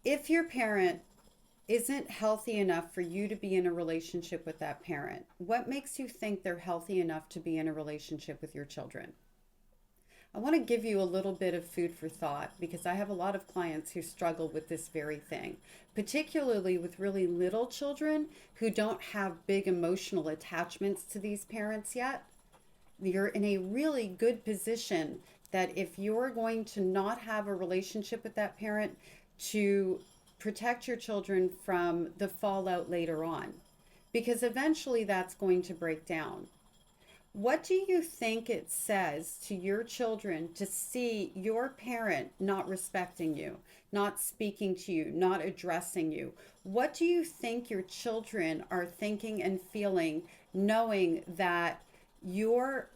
If your parent isn't healthy enough for you to be in a relationship with that parent, what makes you think they're healthy enough to be in a relationship with your children? I want to give you a little bit of food for thought because I have a lot of clients who struggle with this very thing, particularly with really little children who don't have big emotional attachments to these parents yet. You're in a really good position that if you're going to not have a relationship with that parent, to protect your children from the fallout later on, because eventually that's going to break down. What do you think it says to your children to see your parent not respecting you, not speaking to you, not addressing you? What do you think your children are thinking and feeling knowing that you're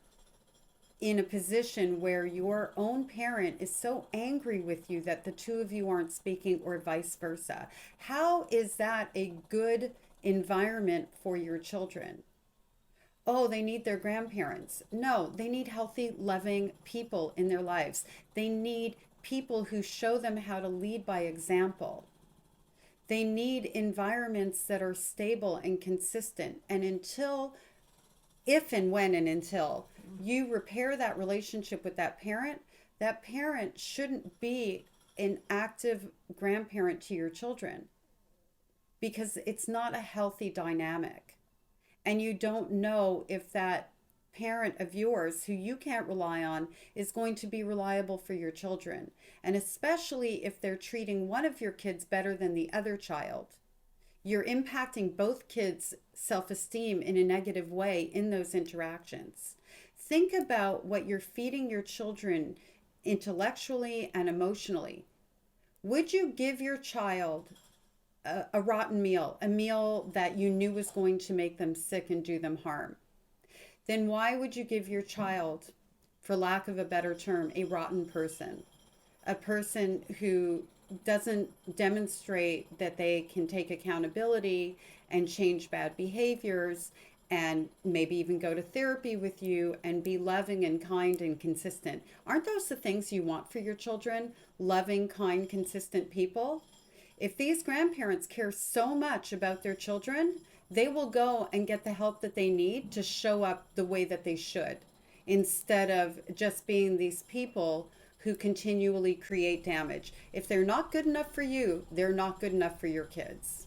in a position where your own parent is so angry with you that the two of you aren't speaking, or vice versa? How is that a good environment for your children? Oh, they need their grandparents. No, they need healthy, loving people in their lives. They need people who show them how to lead by example. They need environments that are stable and consistent. And until, if and when and until you repair that relationship with that parent shouldn't be an active grandparent to your children, because it's not a healthy dynamic. And you don't know if that parent of yours who you can't rely on is going to be reliable for your children. And especially if they're treating one of your kids better than the other child, you're impacting both kids' self-esteem in a negative way in those interactions. Think about what you're feeding your children intellectually and emotionally. Would you give your child a rotten meal, a meal that you knew was going to make them sick and do them harm? Then why would you give your child, for lack of a better term, a rotten person? A person who doesn't demonstrate that they can take accountability and change bad behaviors and maybe even go to therapy with you and be loving and kind and consistent. Aren't those the things you want for your children? Loving, kind, consistent people? If these grandparents care so much about their children, they will go and get the help that they need to show up the way that they should, instead of just being these people who continually create damage. If they're not good enough for you, they're not good enough for your kids.